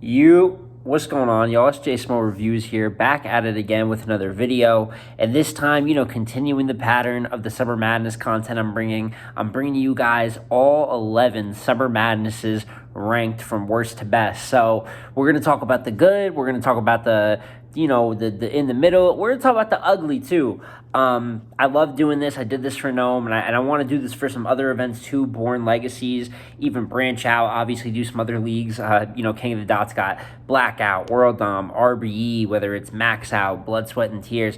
What's going on, y'all? It's Jay Small Reviews here, back at it again with another video. And this time, continuing the pattern of the Summer Madness content I'm bringing you guys all 11 Summer Madnesses ranked from worst to best. So we're going to talk about the good, we're going to talk about the in the middle. We're going to talk about the ugly too. I love doing this. I did this for Gnome, and I want to do this for some other events too, Born Legacies, even branch out, obviously do some other leagues. King of the Dots got Blackout, World Dom, RBE, whether it's Max Out, Blood, Sweat, and Tears.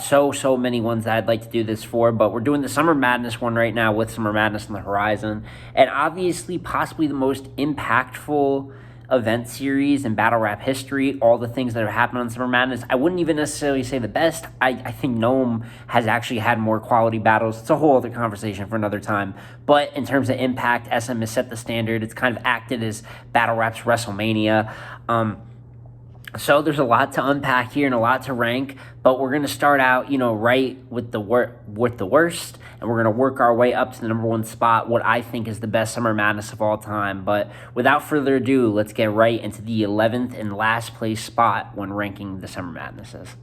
So many ones that I'd like to do this for, but we're doing the Summer Madness one right now with Summer Madness on the horizon, and obviously possibly the most impactful event series in battle rap history, all the things that have happened on Summer Madness. I wouldn't even necessarily say the best. I think Gnome has actually had more quality battles. It's a whole other conversation for another time. But in terms of impact, SM has set the standard. It's kind of acted as battle rap's WrestleMania. So there's a lot to unpack here and a lot to rank, but we're going to start out, right with the worst, and we're going to work our way up to the number one spot, what I think is the best Summer Madness of all time. But without further ado, let's get right into the 11th and last place spot when ranking the Summer Madnesses.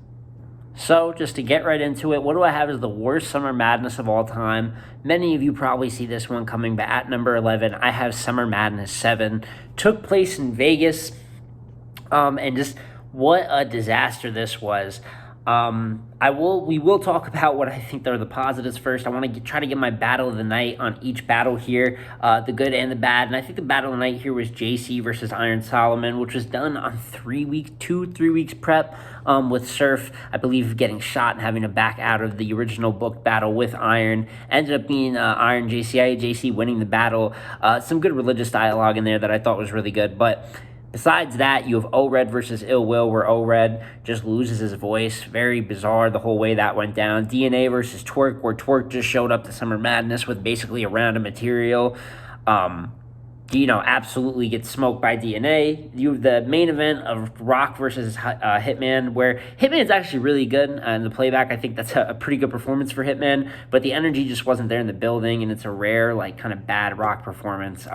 So just to get right into it, what do I have as the worst Summer Madness of all time? Many of you probably see this one coming, but at number 11, I have Summer Madness 7. Took place in Vegas. And just what a disaster this was. We will talk about what I think are the positives first. I want to try to get my battle of the night on each battle here, the good and the bad. And I think the battle of the night here was JC versus Iron Solomon, which was done on 3 weeks prep, with Surf, I believe, getting shot and having to back out of the original booked battle with Iron. Ended up being Iron JC winning the battle. Some good religious dialogue in there that I thought was really good, but besides that, you have O-Red versus Ill Will, where O-Red just loses his voice. Very bizarre the whole way that went down. DNA versus Twerk, where Twerk just showed up to Summer Madness with basically a round of material. Absolutely gets smoked by DNA. You have the main event of Rock versus Hitman, where Hitman's actually really good. In the playback, I think that's a pretty good performance for Hitman, but the energy just wasn't there in the building, and it's a rare, kind of bad Rock performance,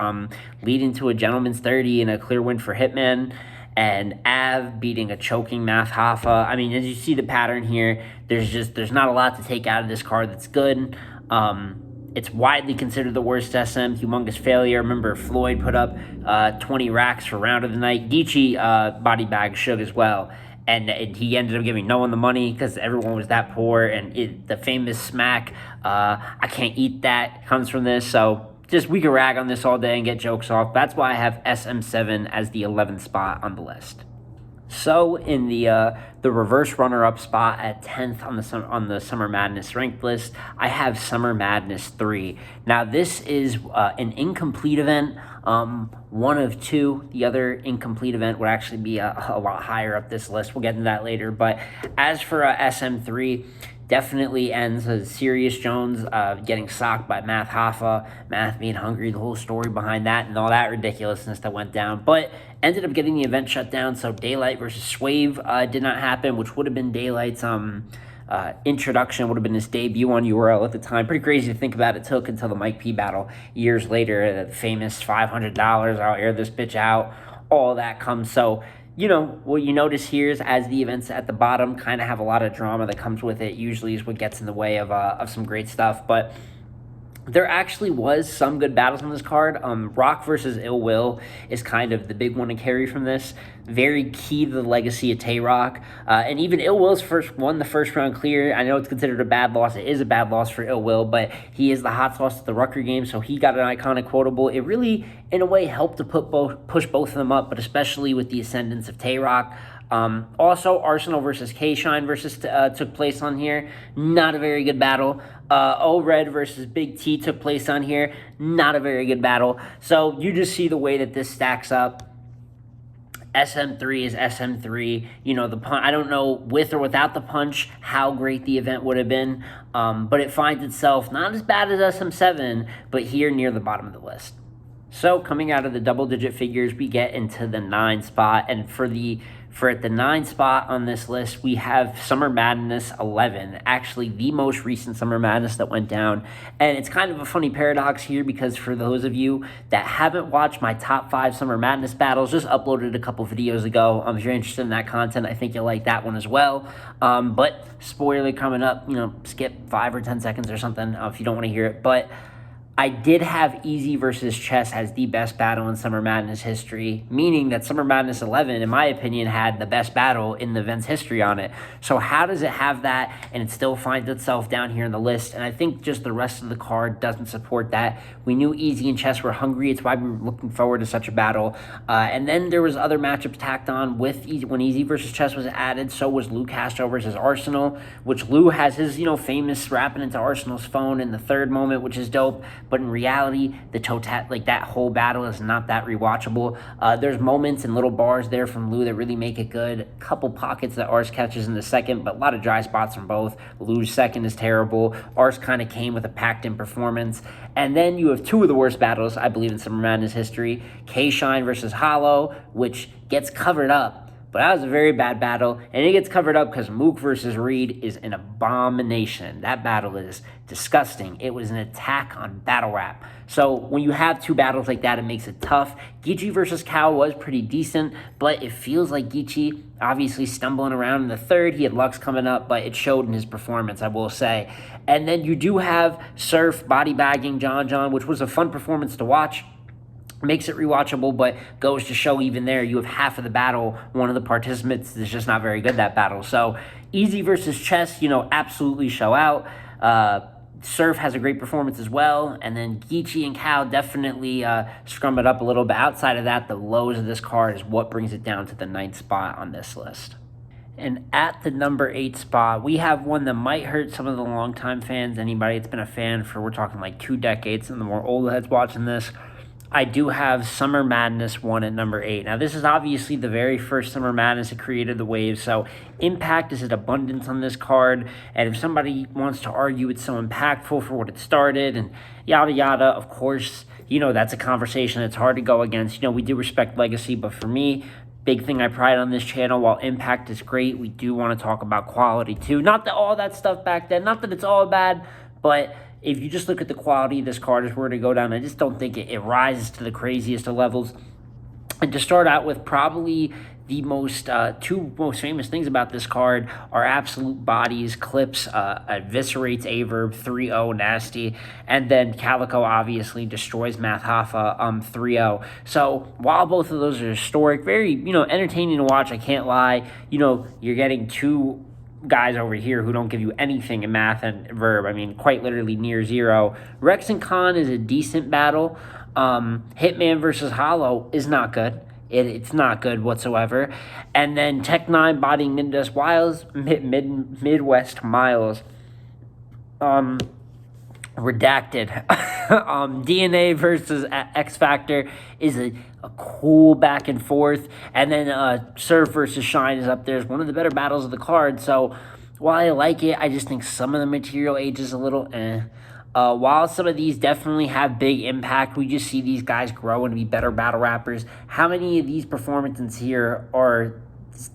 leading to a gentleman's 30 and a clear win for Hitman, and Av beating a choking Math Hoffa. I mean, as you see the pattern here, there's not a lot to take out of this card that's good. It's widely considered the worst SM. Humongous failure. Remember, Floyd put up 20 racks for round of the night. Geechee body bag Suge as well. And he ended up giving no one the money because everyone was that poor. And the famous smack, I can't eat that, comes from this. So just we could rag on this all day and get jokes off. That's why I have SM7 as the 11th spot on the list. So in the reverse runner-up spot at 10th on the Summer Madness ranked list, I have Summer Madness 3. Now this is an incomplete event, one of two. The other incomplete event would actually be a lot higher up this list. We'll get into that later. But as for SM3, definitely ends as Sirius Jones getting socked by Math Hoffa, Math being hungry, the whole story behind that, and all that ridiculousness that went down. But ended up getting the event shut down, so Daylight versus Swave did not happen, which would have been Daylight's introduction, would have been his debut on URL at the time. Pretty crazy to think about. It took until the Mike P battle years later, the famous $500, I'll air this bitch out, all that comes. So what you notice here is as the events at the bottom kind of have a lot of drama that comes with it, usually is what gets in the way of some great stuff. But there actually was some good battles on this card. Rock versus Ill Will is kind of the big one to carry from this. Very key to the legacy of Tay-Rock. And even Ill Will's won the first round clear. I know it's considered a bad loss. It is a bad loss for Ill Will, but he is the hot sauce at the Rucker game, so he got an iconic quotable. It really, in a way, helped to push both of them up, but especially with the ascendance of Tay-Rock. Also, Arsenal versus K-Shine took place on here. Not a very good battle. O-Red versus Big T took place on here. Not a very good battle. So you just see the way that this stacks up. SM3 is SM3. The punch, I don't know with or without the punch how great the event would have been, but it finds itself not as bad as SM7, but here near the bottom of the list. So coming out of the double-digit figures, we get into the 9 spot, and for at the 9 spot on this list, we have Summer Madness 11, actually the most recent Summer Madness that went down. And it's kind of a funny paradox here because for those of you that haven't watched my top 5 Summer Madness battles, just uploaded a couple videos ago. If you're interested in that content, I think you'll like that one as well. But spoiler coming up, skip 5 or 10 seconds or something if you don't want to hear it. But I did have Easy versus Chess as the best battle in Summer Madness history, meaning that Summer Madness 11, in my opinion, had the best battle in the event's history on it. So how does it have that and it still finds itself down here in the list? And I think just the rest of the card doesn't support that. We knew Easy and Chess were hungry. It's why we were looking forward to such a battle. And then there was other matchups tacked on with Easy. When Easy versus Chess was added, so was Lou Castro versus Arsenal, which Lou has his, famous rapping into Arsenal's phone in the third moment, which is dope. But in reality, that whole battle is not that rewatchable. There's moments and little bars there from Lou that really make it good. A couple pockets that Ars catches in the second, but a lot of dry spots from both. Lou's second is terrible. Ars kind of came with a packed-in performance. And then you have two of the worst battles, I believe, in Summer Madness history. K-Shine versus Hollow, which gets covered up. But that was a very bad battle, and it gets covered up because Mook versus Reed is an abomination. That battle is disgusting. It was an attack on battle rap. So when you have two battles like that, it makes it tough. Geechee versus Cal was pretty decent, but it feels like Geechee obviously stumbling around in the third. He had Lux coming up, but it showed in his performance, I will say. And then you do have Surf body bagging John, which was a fun performance to watch. Makes it rewatchable, but goes to show even there, you have half of the battle. One of the participants is just not very good that battle. So Easy versus Chess, absolutely show out. Surf has a great performance as well. And then Geechee and Cal definitely scrum it up a little bit. Outside of that, the lows of this card is what brings it down to the 9th spot on this list. And at the number 8 spot, we have one that might hurt some of the longtime fans. Anybody that's been a fan for, we're talking like 2 decades, and the more old heads watching this, I do have Summer Madness 1 at number 8. Now, this is obviously the very first Summer Madness that created the wave, so impact is at abundance on this card, and if somebody wants to argue it's so impactful for what it started and yada yada, of course, that's a conversation that's hard to go against. We do respect legacy, but for me, big thing I pride on this channel, while impact is great, we do want to talk about quality too. Not that all that stuff back then, not that it's all bad, but if you just look at the quality of this card, as we're going to go down, I just don't think it rises to the craziest of levels. And to start out with, probably the two most famous things about this card are Absolute Bodies, Clips, eviscerates Averb, 3-0, nasty, and then Calico obviously destroys Math Hoffa, 3-0. So while both of those are historic, very, entertaining to watch, I can't lie, you're getting two guys over here who don't give you anything in math and verb. I mean, quite literally near zero. Rex and Khan is a decent battle. Hitman versus Hollow is not good. It's not good whatsoever. And then Tech 9 bodying Midwest Miles. Redacted. DNA versus X Factor is a cool back and forth. And then Surf versus Shine is up there as one of the better battles of the card. So while I like it, I just think some of the material ages a little while some of these definitely have big impact, we just see these guys grow and be better battle rappers. How many of these performances here are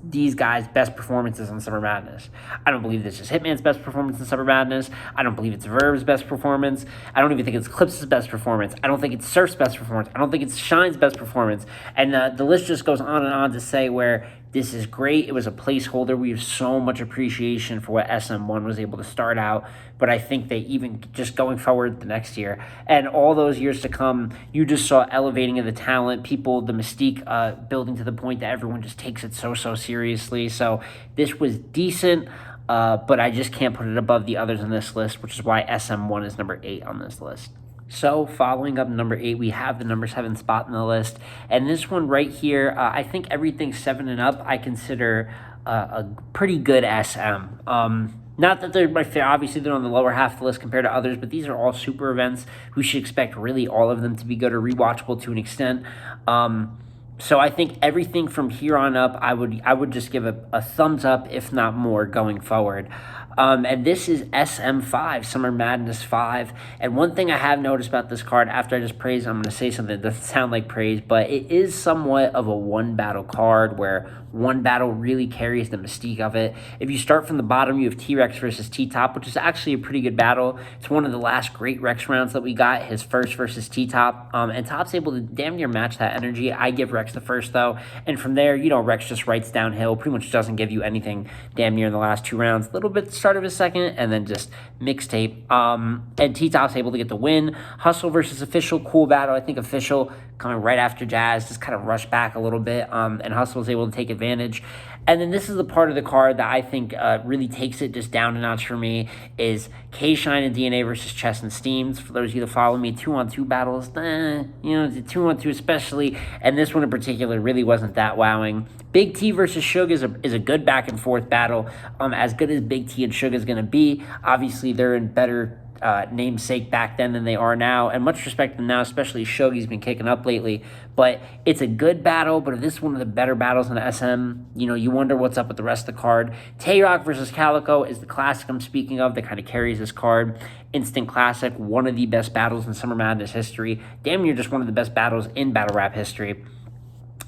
these guys' best performances in Summer Madness? I don't believe this is Hitman's best performance in Summer Madness. I don't believe it's Verb's best performance. I don't even think it's Clips' best performance. I don't think it's Surf's best performance. I don't think it's Shine's best performance. And the list just goes on and on to say where this is great. It was a placeholder. We have so much appreciation for what SM1 was able to start out. But I think they even just going forward the next year and all those years to come, you just saw elevating of the talent, people, the mystique building to the point that everyone just takes it so seriously. So this was decent, but I just can't put it above the others on this list, which is why SM1 is number 8 on this list. So following up number 8, we have the number 7 spot in the list. And this one right here, I think everything 7 and up, I consider a pretty good SM. Not that they're my favorite, obviously they're on the lower half of the list compared to others, but these are all super events. We should expect really all of them to be good or rewatchable to an extent. So I think everything from here on up, I would just give a thumbs up, if not more, going forward. And this is SM5, Summer Madness 5. And one thing I have noticed about this card, after I just praise, I'm going to say something that doesn't sound like praise, but it is somewhat of a one battle card where one battle really carries the mystique of it. If you start from the bottom, you have T-Rex versus T-Top, which is actually a pretty good battle. It's one of the last great Rex rounds that we got, his first versus T-Top. And Top's able to damn near match that energy. I give Rex the first, though. And from there, Rex just writes downhill, pretty much doesn't give you anything damn near in the last 2 rounds. A little bit at the start of his second, and then just mixtape. And T-Top's able to get the win. Hustle versus Official, cool battle. I think Official coming right after Jazz just kind of rushed back a little bit, and Hustle was able to take advantage. And then this is the part of the card that I think really takes it just down a notch for me is K-Shine and DNA versus Chess and Steams. For those of you that follow me, 2-on-2 battles, the 2-on-2 especially, and this one in particular really wasn't that wowing. Big T versus Suge is a good back and forth battle. As good as Big T and Suge is going to be, obviously they're in better namesake back then than they are now, and much respect to them now, especially Suge. He's been kicking up lately, but it's a good battle. But if this is one of the better battles in the SM, you wonder what's up with the rest of the card. Tay-Rock versus Calico is the classic I'm speaking of that kind of carries this card. Instant classic, one of the best battles in Summer Madness history, damn near just one of the best battles in battle rap history.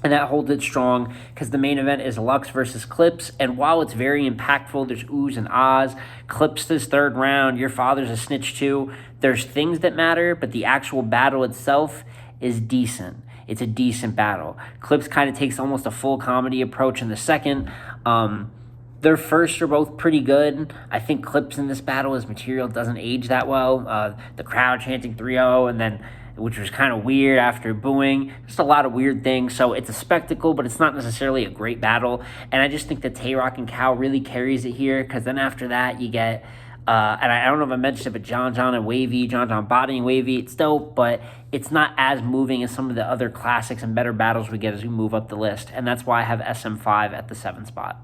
And that holds it strong because the main event is Lux versus Clips. And while it's very impactful, there's oohs and ahs. Clips this 3rd round. Your father's a snitch too. There's things that matter, but the actual battle itself is decent. It's a decent battle. Clips kind of takes almost a full comedy approach in the second. Their first are both pretty good. I think Clips in this battle, his material doesn't age that well. The crowd chanting 3-0 and then, which was kind of weird after booing. Just a lot of weird things. So it's a spectacle, but it's not necessarily a great battle. And I just think that Tay-Rock and Cal really carries it here, because then after that you get, and I don't know if I mentioned it, but John and Wavy, John bodying Wavy. It's dope, but it's not as moving as some of the other classics and better battles we get as we move up the list. And that's why I have SM5 at the 7th spot.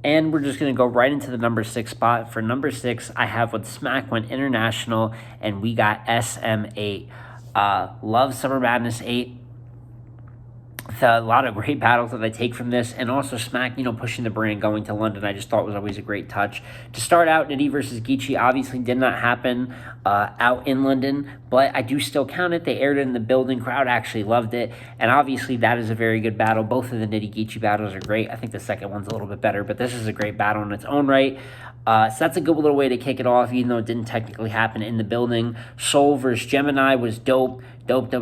And we're just going to go right into the number 6 spot. For number 6, I have when Smack went international, and we got SM8. Love Summer Madness 8. A lot of great battles that I take from this, and also Smack, pushing the brand going to London, I just thought was always a great touch. To start out, Nitty versus Geechee obviously did not happen out in London, but I do still count it. They aired it in the building. Crowd actually loved it, and obviously that is a very good battle. Both of the Nitty Geechee battles are great. I think the second one's a little bit better, but this is a great battle in its own right. So that's a good little way to kick it off, even though it didn't technically happen in the building. Soul versus Gemini was dope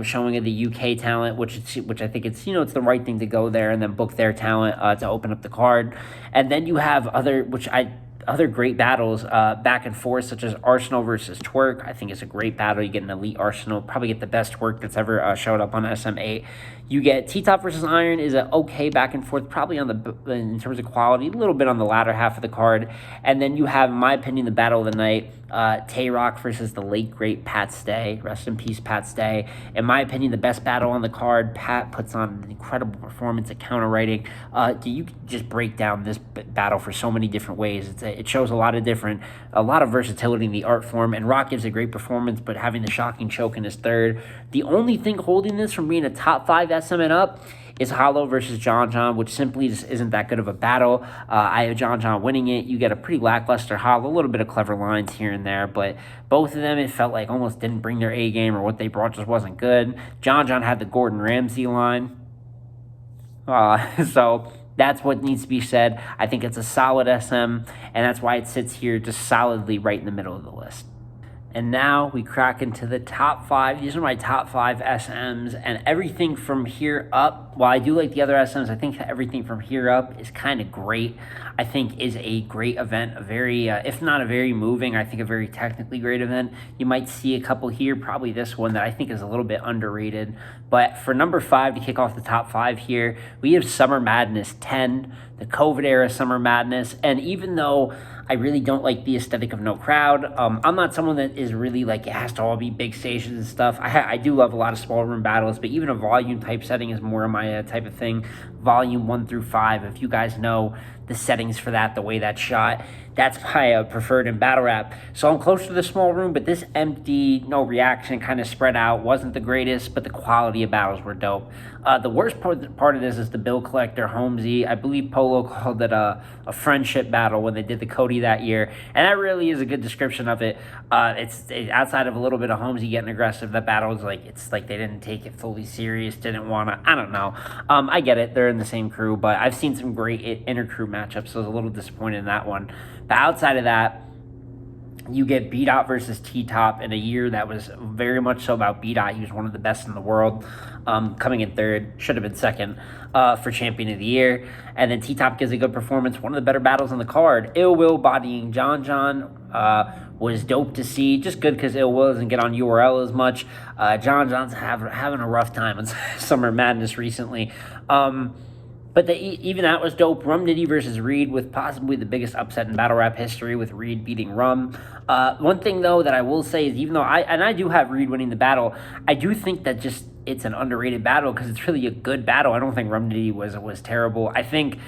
showing of the UK talent, which I think it's it's the right thing to go there and then book their talent to open up the card. And then you have other great battles back and forth, such as Arsenal versus Twerk. I think it's a great battle. You get an elite Arsenal, probably get the best Twerk that's ever showed up on SM8. You get T-Top versus Iron is an okay back and forth, probably in terms of quality, a little bit on the latter half of the card. And then you have, in my opinion, the battle of the night, Tay-Rock versus the late great Pat Stay. Rest in peace, Pat Stay. In my opinion, the best battle on the card. Pat puts on an incredible performance at counter writing. You can just break down this battle for so many different ways. It shows a lot of versatility in the art form, and Rock gives a great performance, but having the shocking choke in his 3rd. The only thing holding this from being a top 5 SM and up is Hollow versus John, which simply just isn't that good of a battle. I have John winning it. You get a pretty lackluster Hollow, a little bit of clever lines here and there, but both of them, it felt like almost didn't bring their A game, or what they brought just wasn't good. John had the Gordon Ramsay line. So that's what needs to be said. I think it's a solid SM, and that's why it sits here just solidly right in the middle of the list. And now we crack into the top 5. These are my top 5 SMs, and everything from here up, while I do like the other SMs, I think everything from here up is kind of great. I think is a great event, a very, if not a very moving, I think a very technically great event. You might see a couple here, probably this one that I think is a little bit underrated. But for number 5, to kick off the top 5 here, we have Summer Madness 10, the COVID era Summer Madness. And even though I really don't like the aesthetic of no crowd, I'm not someone that is really like, it has to all be big stages and stuff. I do love a lot of small room battles, but even a volume type setting is more of my type of thing. Volume 1 through 5, if you guys know the settings for that, the way that's shot. That's my preferred in battle rap. So I'm close to the small room, but this empty, no reaction, kind of spread out, wasn't the greatest, but the quality of battles were dope. The worst part of this is the bill collector, Holmesy. I believe Polo called it a friendship battle when they did the Cody that year, and that really is a good description of it. It's outside of a little bit of Holmesy getting aggressive, that battle is like, it's like they didn't take it fully serious, didn't want to, I don't know. I get it, they're in the same crew, but I've seen some great inter-crew matchups, so I was a little disappointed in that one. But outside of that, you get B-Dot versus T-Top in a year that was very much so about B-Dot. He was one of the best in the world, coming in third, should have been second for Champion of the Year. And then T-Top gives a good performance, one of the better battles on the card. Ill Will bodying John was dope to see. Just good because Ill Will doesn't get on URL as much. John's having a rough time on Summer Madness recently. But even that was dope. Rum Nitty versus Reed with possibly the biggest upset in battle rap history, with Reed beating Rum. One thing, though, that I will say is, even though I do have Reed winning the battle, I do think that just it's an underrated battle because it's really a good battle. I don't think Rum Nitty was terrible. I think,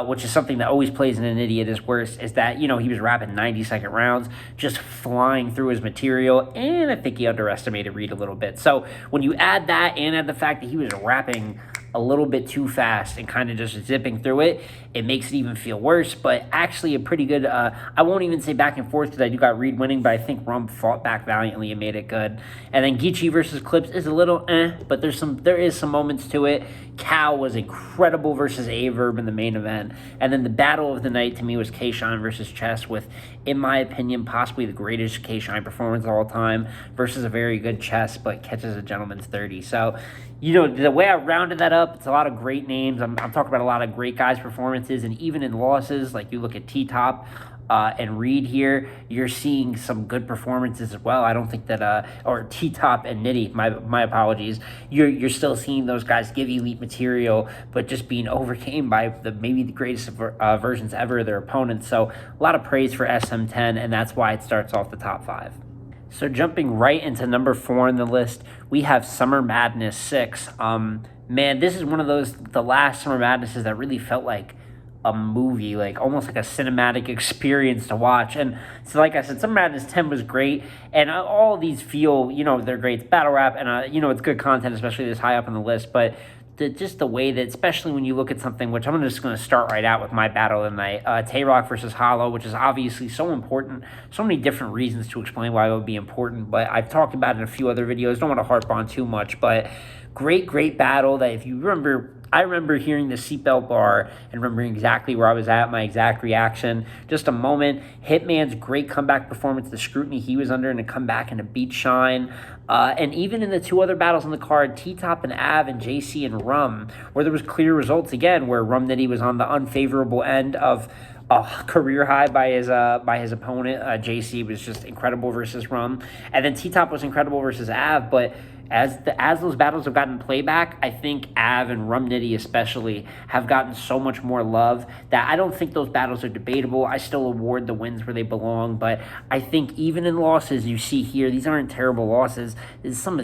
which is something that always plays in an idiot is worse, is that, he was rapping 90-second rounds, just flying through his material, and I think he underestimated Reed a little bit. So when you add that and add the fact that he was rapping a little bit too fast and kind of just zipping through it, it makes it even feel worse. But actually a pretty good, I won't even say back and forth because I do got Reed winning, but I think Rum fought back valiantly and made it good. And then Geechee versus Clips is a little but there is some moments to it. Cal was incredible versus Averb in the main event. And then the battle of the night to me was K-Shine versus Chess with, in my opinion, possibly the greatest K-Shine performance of all time versus a very good Chess, but catches a gentleman's 30. So, the way I rounded that up, it's a lot of great names. I'm talking about a lot of great guys' performances, and even in losses, like you look at T-Top and Reed here, you're seeing some good performances as well. I don't think that, or T-Top and Nitty, my apologies, you're still seeing those guys give elite material, but just being overcame by maybe the greatest versions ever of their opponents. So a lot of praise for SM10, and that's why it starts off the top 5. So jumping right into number 4 on the list, we have Summer Madness 6. Man, this is one of the last Summer Madnesses that really felt like a movie, like almost like a cinematic experience to watch. And so, like I said, Summer Madness 10 was great, and all of these feel, they're great. It's battle rap, and it's good content, especially this high up on the list. But just the way that, especially when you look at something, which I'm just going to start right out with my battle of the night, Tay-Rock versus Hollow, which is obviously so important. So many different reasons to explain why it would be important, but I've talked about it in a few other videos. Don't want to harp on too much, but great battle that, if you remember, I remember hearing the seatbelt bar and remembering exactly where I was at, my exact reaction. Just a moment. Hitman's great comeback performance, the scrutiny he was under, and a comeback and a beat Shine. And even in the 2 other battles on the card, T-Top and Av and JC and Rum, where there was clear results again, where Rum Nitty was on the unfavorable end of a career high by his opponent. JC was just incredible versus Rum. And then T-Top was incredible versus Av, but as those battles have gotten playback, I think Av and Rum Nitty especially have gotten so much more love that I don't think those battles are debatable. I still award the wins where they belong, but I think even in losses you see here, these aren't terrible losses. This is some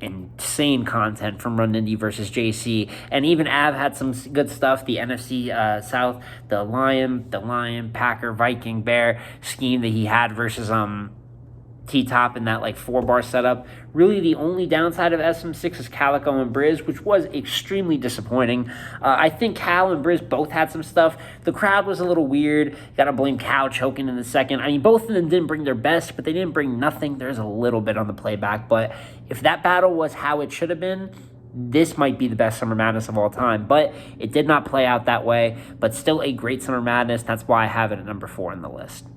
insane content from Rum Nitty versus JC, and even Av had some good stuff. The NFC South, the Lion, Packer, Viking, Bear scheme that he had versus T-Top in that 4-bar setup. Really the only downside of SM6 is Calico and Briz, which was extremely disappointing. I think Cal and Briz both had some stuff. The crowd was a little weird. Gotta blame Cal choking in the second. I mean, both of them didn't bring their best, but they didn't bring nothing. There's a little bit on the playback, but if that battle was how it should have been, this might be the best Summer Madness of all time, but it did not play out that way, but still a great Summer Madness. That's why I have it at number 4 on the list.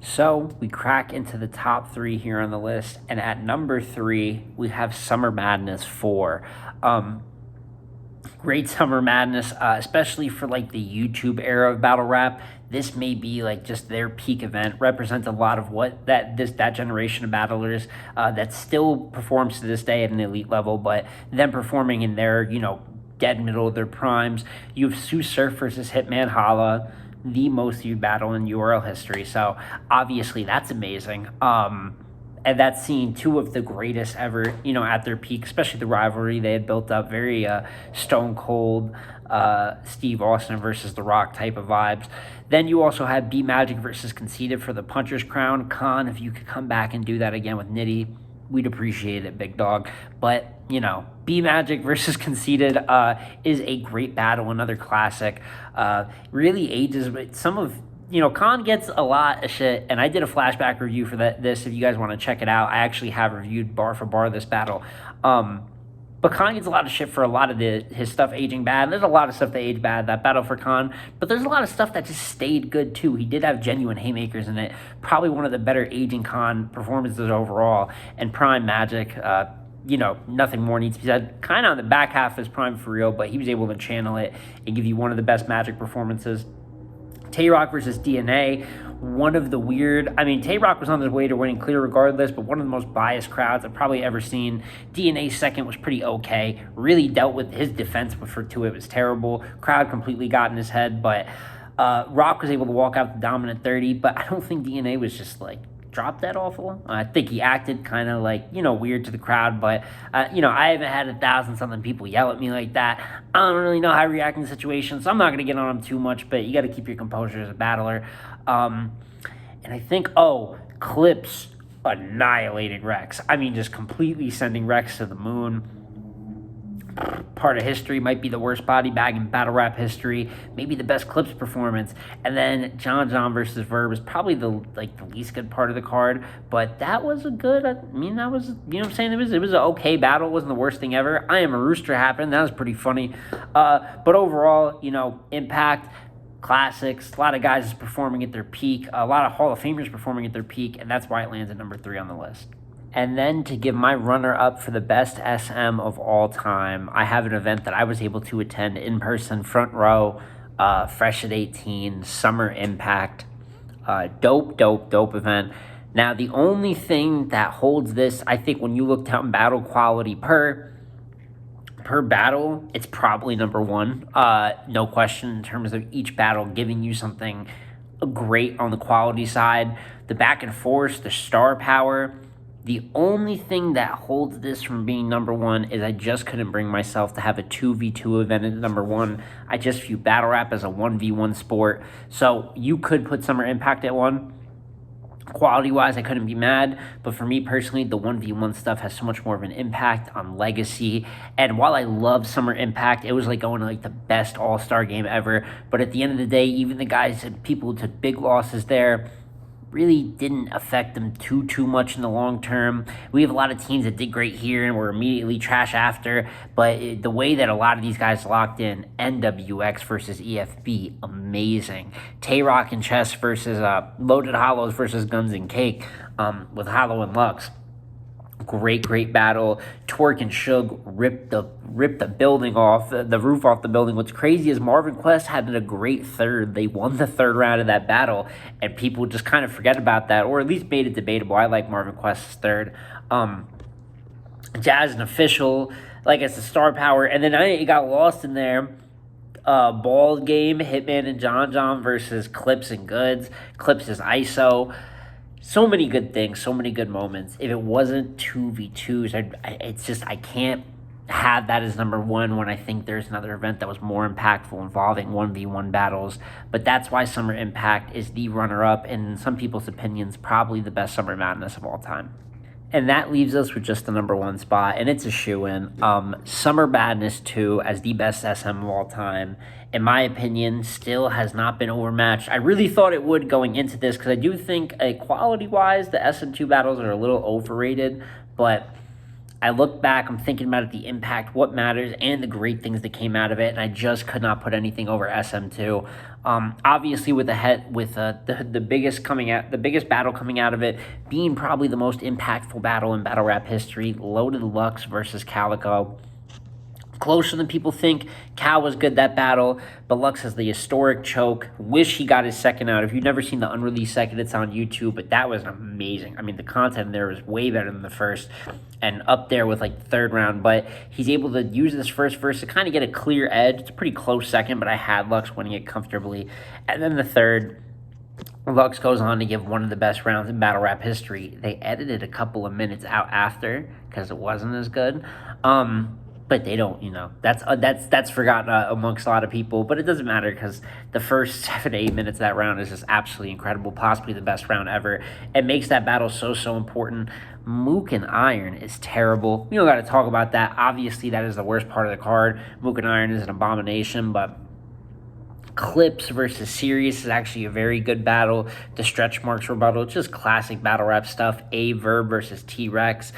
So we crack into the top 3 here on the list, and at number 3 we have Summer Madness 4. Great Summer Madness, especially for the YouTube era of battle rap. This may be just their peak event, represents a lot of what that generation of battlers that still performs to this day at an elite level, but them performing in their dead middle of their primes. You have Sue Surf versus Hitman Holla, the most viewed battle in URL history. So obviously that's amazing. And And that's seeing two of the greatest ever, at their peak, especially the rivalry they had built up, very Stone Cold, Steve Austin versus The Rock type of vibes. Then you also had B Magic versus Conceited for the Puncher's Crown. Khan, if you could come back and do that again with Nitty, we'd appreciate it, big dog. But, B Magic versus Conceited is a great battle, another classic. Really ages, but some of Khan gets a lot of shit, and I did a flashback review for this. If you guys want to check it out, I actually have reviewed bar for bar this battle. But Khan gets a lot of shit for a lot of his stuff aging bad. There's a lot of stuff that aged bad, that battle for Khan, but there's a lot of stuff that just stayed good too. He did have genuine haymakers in it. Probably one of the better aging Khan performances overall. And Prime Magic, nothing more needs to be said. Kind of on the back half of his prime for real, but he was able to channel it and give you one of the best Magic performances. Tay-Rock versus DNA, one of the weird, Tay-Rock was on his way to winning clear regardless, but one of the most biased crowds I've probably ever seen. DNA's second was pretty okay, really dealt with his defense before two, it was terrible. Crowd completely got in his head, but Rock was able to walk out the dominant 30, but I don't think DNA was just dropped that awful. I think he acted kind of weird to the crowd, but I haven't had 1,000-something people yell at me like that. I don't really know how to react in the situation, so I'm not going to get on him too much, but you got to keep your composure as a battler. And I think, Clips annihilated Rex. Just completely sending Rex to the moon. Part of history, might be the worst body bag in battle rap history, maybe the best Clips performance. And then John versus Verb is probably the least good part of the card, but that was a good, that was, what I'm saying, it was an okay battle. It wasn't the worst thing ever. I Am a Rooster happened, that was pretty funny. But overall, Impact, classics, a lot of guys performing at their peak, a lot of Hall of Famers performing at their peak, and that's why it lands at number 3 on the list. And then to give my runner-up for the best SM of all time, I have an event that I was able to attend in person, front row, Fresh at 18, Summer Impact. Dope event. Now, the only thing that holds this, I think when you look down battle quality per battle, it's probably number 1. No question in terms of each battle giving you something great on the quality side. The back and forth, the star power. The only thing that holds this from being number 1 is I just couldn't bring myself to have a 2v2 event at number 1. I just view battle rap as a 1v1 sport. So you could put Summer Impact at 1. Quality-wise, I couldn't be mad. But for me personally, the 1v1 stuff has so much more of an impact on legacy. And while I love Summer Impact, it was going to the best all-star game ever. But at the end of the day, even the guys and people who took big losses there really didn't affect them too much in the long term. We have a lot of teams that did great here and were immediately trash after, but the way that a lot of these guys locked in, NWX versus EFB, amazing. Tay-Rock and Chess versus Loaded Hollows versus Guns and Cake with Hollow and Lux. Great battle. Twerk and Suge ripped the building off, the roof off the building. What's crazy is Marvin Quest had a great third. They won the third round of that battle, and people just kind of forget about that, or at least made it debatable. I like Marvin Quest's third. Jazz and Official, it's the star power, and then it got lost in there. Bald Game, Hitman and John versus Clips and Goods. Clips is ISO. So many good things, so many good moments. If it wasn't 2v2s, I can't have that as number 1 when I think there's another event that was more impactful involving 1v1 battles. But that's why Summer Impact is the runner-up, and in some people's opinions, probably the best Summer Madness of all time. And that leaves us with just the number 1 spot, and it's a shoo-in. Summer Madness 2 as the best SM of all time, in my opinion, still has not been overmatched. I really thought it would going into this, because I do think quality-wise, the SM2 battles are a little overrated, but I look back, I'm thinking about it, the impact, what matters, and the great things that came out of it, and I just could not put anything over SM2. Obviously, with the biggest battle coming out of it being probably the most impactful battle in battle rap history, Loaded Lux versus Calico. Closer than people think. Cal was good that battle, but Lux has the historic choke. Wish he got his second out. If you've never seen the unreleased second, it's on YouTube, but that was amazing. The content there was way better than the first, and up there with the third round, but he's able to use this first verse to kind of get a clear edge. It's a pretty close second, but I had Lux winning it comfortably. And then the third, Lux goes on to give one of the best rounds in battle rap history. They edited a couple of minutes out after because it wasn't as good. But they don't, that's forgotten amongst a lot of people. But it doesn't matter because the first 7 to 8 minutes of that round is just absolutely incredible, possibly the best round ever. It makes that battle so important. Mook and Iron is terrible. We don't got to talk about that. Obviously, that is the worst part of the card. Mook and Iron is an abomination, but Clips versus Sirius is actually a very good battle. The stretch marks rebuttal, just classic battle rap stuff. Verb versus T-Rex.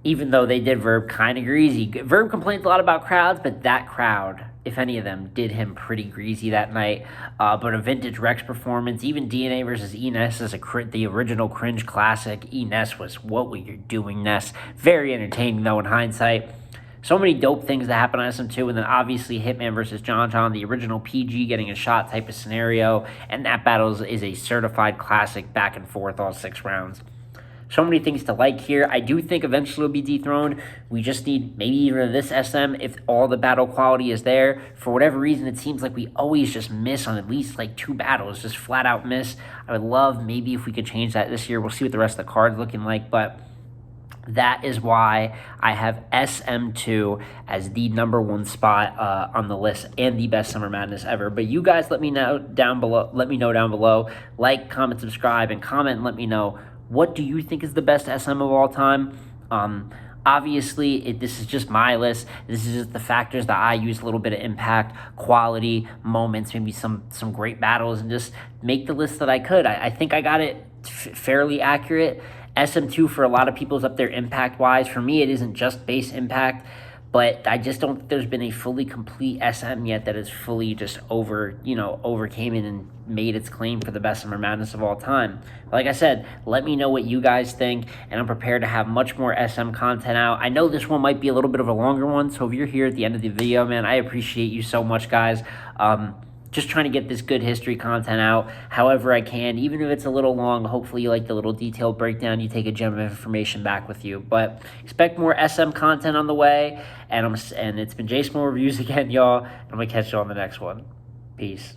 Even though they did Verb kind of greasy. Verb complains a lot about crowds, but that crowd, if any of them, did him pretty greasy that night. But a vintage Rex performance, even DNA versus E-Ness is the original cringe classic. E-Ness was, what were you doing, Ness? Very entertaining, though, in hindsight. So many dope things that happen on SM2, and then obviously Hitman versus John John, the original PG getting a shot type of scenario, and that battle is a certified classic back and forth all 6 rounds. So many things to like here. I do think eventually it'll be dethroned. We just need maybe even this SM if all the battle quality is there. For whatever reason, it seems like we always just miss on at least like 2 battles, just flat out miss. I would love maybe if we could change that this year. We'll see what the rest of the card's looking like, but that is why I have SM2 as the #1 spot on the list and the best Summer Madness ever. But you guys let me know down below. Like, comment, subscribe, and comment and let me know, what do you think is the best SM of all time? Obviously, this is just my list. This is just the factors that I use, a little bit of impact, quality, moments, maybe some great battles, and just make the list that I could. I think I got it fairly accurate. SM2 for a lot of people is up there impact-wise. For me, it isn't just base impact, but I just don't think there's been a fully complete SM yet that is fully just overcame it and made its claim for the best Summer Madness of all time. Like I said, let me know what you guys think, and I'm prepared to have much more SM content out. I know this one might be a little bit of a longer one, so if you're here at the end of the video, man, I appreciate you so much, guys. Just trying to get this good history content out however I can, even if it's a little long. Hopefully you like the little detailed breakdown. You take a gem of information back with you. But expect more SM content on the way. And it's been J Smo Reviews again, y'all. I'm going to catch you on the next one. Peace.